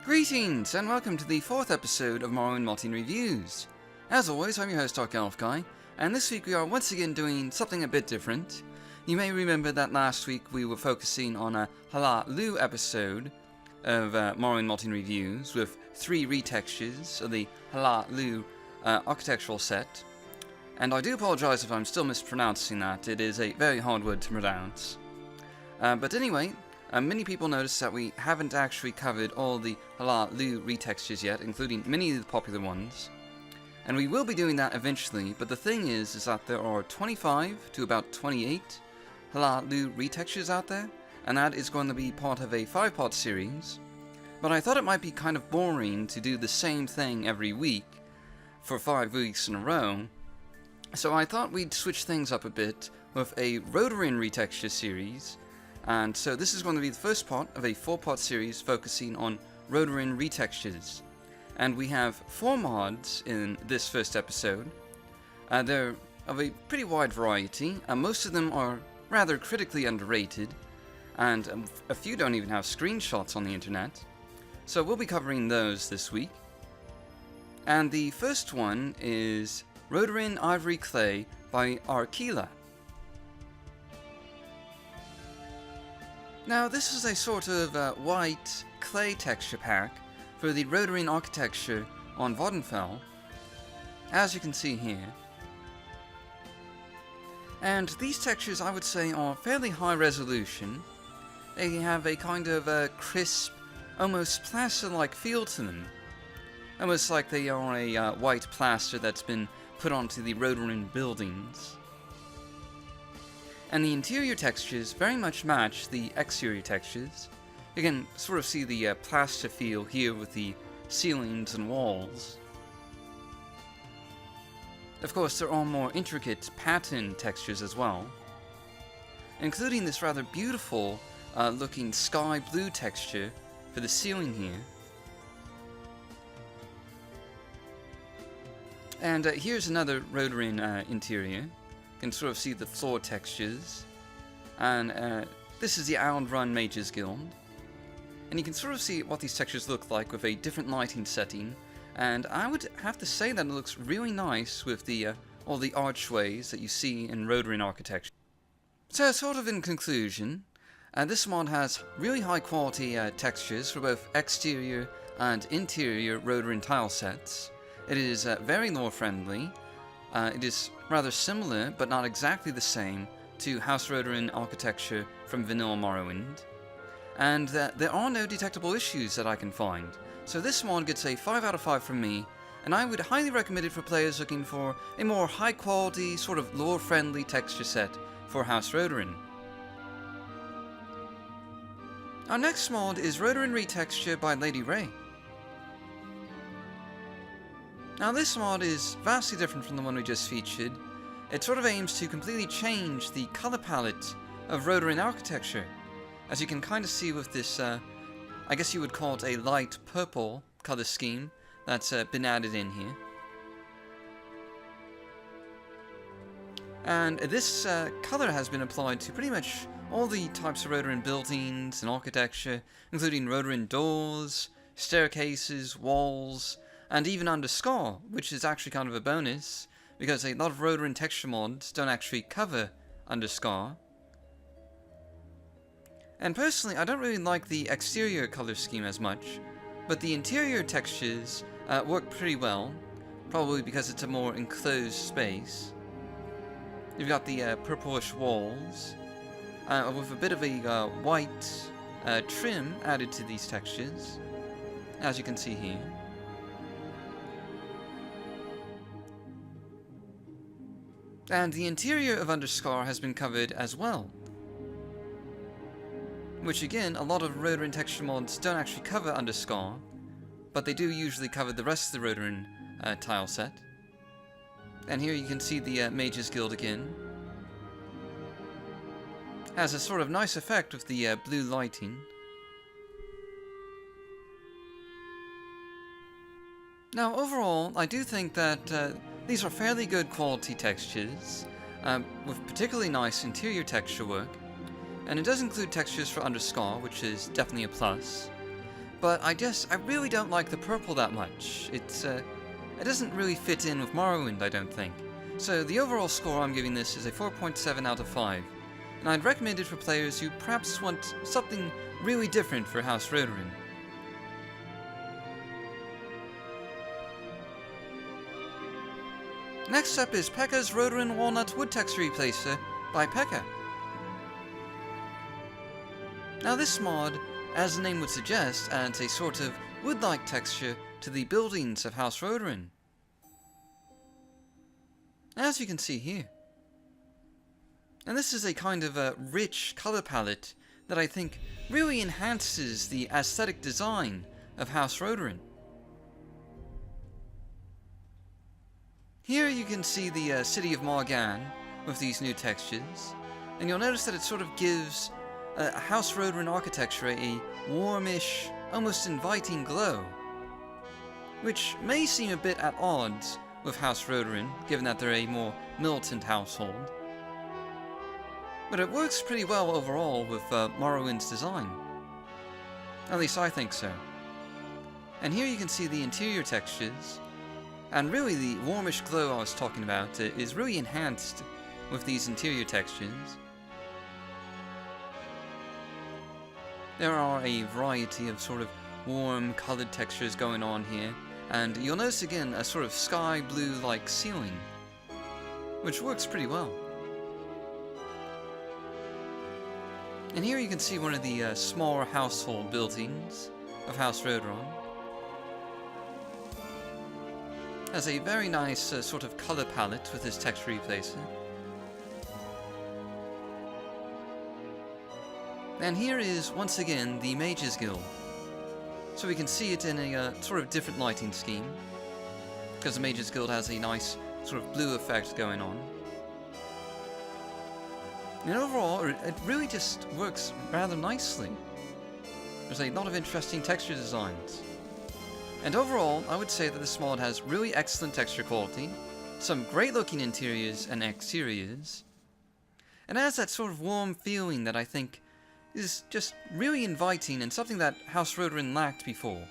Greetings, and welcome to the 4th episode of Morrowind Modding Reviews. As always, I'm your host, Dark Elf Guy, and this week we are once again doing something a bit different. You may remember that last week we were focusing on a Ald-Ruhn episode of Morrowind Modding Reviews with 3 retextures of the Ald-Ruhn Architectural Set. And I do apologise if I'm still mispronouncing that, it is a very hard word to pronounce. But anyway, many people noticed that we haven't actually covered all the Ald-Ruhn retextures yet, including many of the popular ones. And we will be doing that eventually, but the thing is that there are 25 to about 28 Ald-Ruhn retextures out there, and that is going to be part of a 5-part series. But I thought it might be kind of boring to do the same thing every week for 5 weeks in a row, so I thought we'd switch things up a bit with a Redoran Architecture series. And so this is going to be the first part of a 4-part series focusing on Redoran retextures. And we have 4 mods in this first episode. They're of a pretty wide variety. Most of them are rather critically underrated, and a few don't even have screenshots on the internet. So we'll be covering those this week. And the first one is Redoran Ivory Clay by Arkila. Now, this is a sort of white clay texture pack for the Redoran architecture on Vvardenfell, as you can see here. And these textures, I would say, are fairly high resolution. They have a kind of crisp, almost plaster-like feel to them. Almost like they are a white plaster that's been put onto the Redoran buildings. And the interior textures very much match the exterior textures. You can sort of see the plaster feel here with the ceilings and walls. Of course, there are more intricate pattern textures as well, including this rather beautiful looking sky blue texture for the ceiling here. And here's another Redoran interior. You can sort of see the floor textures, and this is the Ald-Ruhn Mages Guild, and you can sort of see what these textures look like with a different lighting setting, and I would have to say that it looks really nice with the all the archways that you see in Redoran architecture. So sort of in conclusion, this mod has really high quality textures for both exterior and interior Redoran tile sets. It is very lore friendly. It is rather similar, but not exactly the same, to House Redoran architecture from vanilla Morrowind. And there are no detectable issues that I can find. So this mod gets a 5 out of 5 from me, and I would highly recommend it for players looking for a more high quality, sort of lore friendly texture set for House Redoran. Our next mod is Redoran Retexture by Lady Ray. Now this mod is vastly different from the one we just featured. It sort of aims to completely change the color palette of Redoran architecture, as you can kind of see with this, I guess you would call it a light purple color scheme that's been added in here. And this color has been applied to pretty much all the types of Redoran buildings and architecture, including Redoran doors, staircases, walls, and even under Scar, which is actually kind of a bonus, because a lot of Redoran texture mods don't actually cover under Scar. And personally, I don't really like the exterior color scheme as much, but the interior textures work pretty well, probably because it's a more enclosed space. You've got the purplish walls, with a bit of a white trim added to these textures, as you can see here. And the interior of Underscar has been covered as well, which again, a lot of Redoran texture mods don't actually cover Underscar, but they do usually cover the rest of the Redoran tile set. And here you can see the Mages Guild again. Has a sort of nice effect with the blue lighting. Now overall, I do think that these are fairly good quality textures, with particularly nice interior texture work, and it does include textures for Underscar, which is definitely a plus. but I really don't like the purple that much. It doesn't really fit in with Morrowind, I don't think. So the overall score I'm giving this is a 4.7 out of 5, and I'd recommend it for players who perhaps want something really different for House Redoran. Next up is Pekka's Redoran Walnut Wood Texture Replacer by Pekka. Now this mod, as the name would suggest, adds a sort of wood-like texture to the buildings of House Redoran, as you can see here. And this is a kind of a rich color palette that I think really enhances the aesthetic design of House Redoran. Here you can see the city of Maar Gan with these new textures, and you'll notice that it sort of gives House Redoran Architecture a warmish, almost inviting glow, which may seem a bit at odds with House Redoran, given that they're a more militant household. But it works pretty well overall with Morrowind's design. At least I think so. And here you can see the interior textures, and really the warmish glow I was talking about is really enhanced with these interior textures. There are a variety of sort of warm colored textures going on here, and you'll notice again a sort of sky blue-like ceiling, which works pretty well. And here you can see one of the smaller household buildings of House Redoran. Has a very nice sort of color palette with this texture replacer. And here is, once again, the Mages Guild. So we can see it in a sort of different lighting scheme, because the Mages Guild has a nice sort of blue effect going on. And overall, it really just works rather nicely. There's a lot of interesting texture designs. And overall, I would say that this mod has really excellent texture quality, some great looking interiors and exteriors, and has that sort of warm feeling that I think is just really inviting and something that House Redoran lacked before.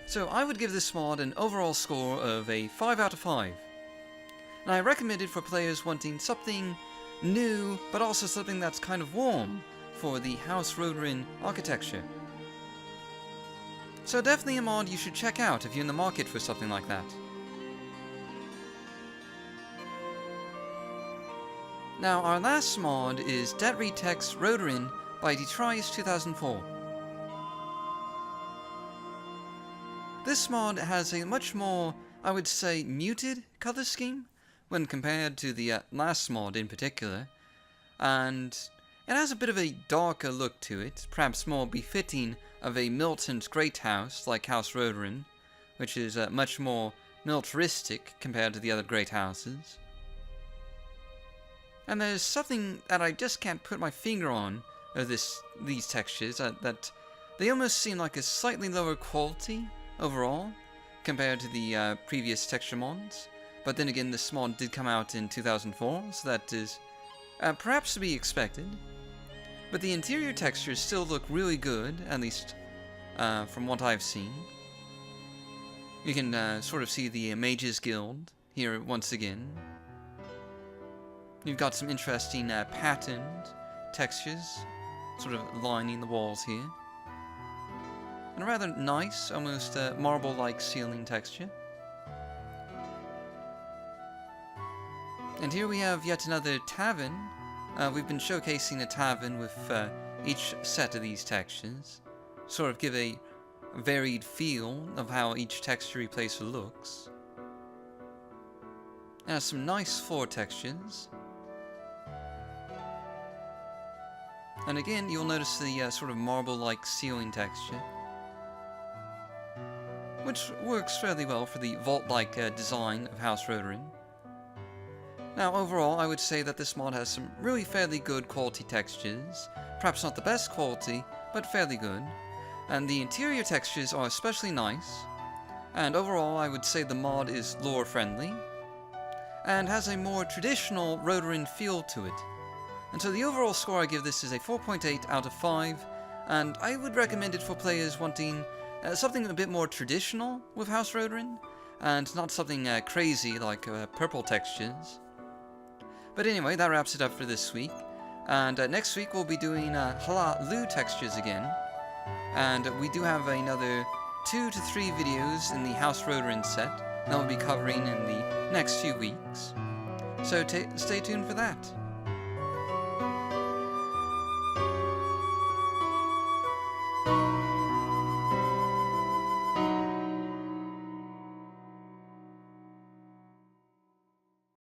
So I would give this mod an overall score of a 5 out of 5. And I recommend it for players wanting something new, but also something that's kind of warm for the House Redoran architecture. So definitely a mod you should check out if you're in the market for something like that. Now our last mod is Det Retext Redoran by Detrius 2004. This mod has a much more, I would say, muted color scheme when compared to the last mod in particular, and it has a bit of a darker look to it, perhaps more befitting of a militant great house like House Redoran, which is much more militaristic compared to the other great houses. And there's something that I just can't put my finger on of these textures, that they almost seem like a slightly lower quality overall compared to the previous texture mods. But then again, this mod did come out in 2004, so that is perhaps to be expected. But the interior textures still look really good, at least from what I've seen. You can sort of see the Mages Guild here once again. You've got some interesting patterned textures sort of lining the walls here. And a rather nice, almost marble-like ceiling texture. And here we have yet another tavern. We've been showcasing a tavern with each set of these textures, sort of give a varied feel of how each texture replacer looks. It has some nice floor textures. And again, you'll notice the sort of marble-like ceiling texture, which works fairly well for the vault-like design of House Redoran. Now overall, I would say that this mod has some really fairly good quality textures, perhaps not the best quality, but fairly good, and the interior textures are especially nice, and overall I would say the mod is lore friendly, and has a more traditional Redoran feel to it. And so the overall score I give this is a 4.8 out of 5, and I would recommend it for players wanting something a bit more traditional with House Redoran, and not something crazy like purple textures. But anyway, that wraps it up for this week, and next week we'll be doing Ald-Ruhn textures again, and we do have another 2 to 3 videos in the House Redoran set that we'll be covering in the next few weeks, so stay tuned for that.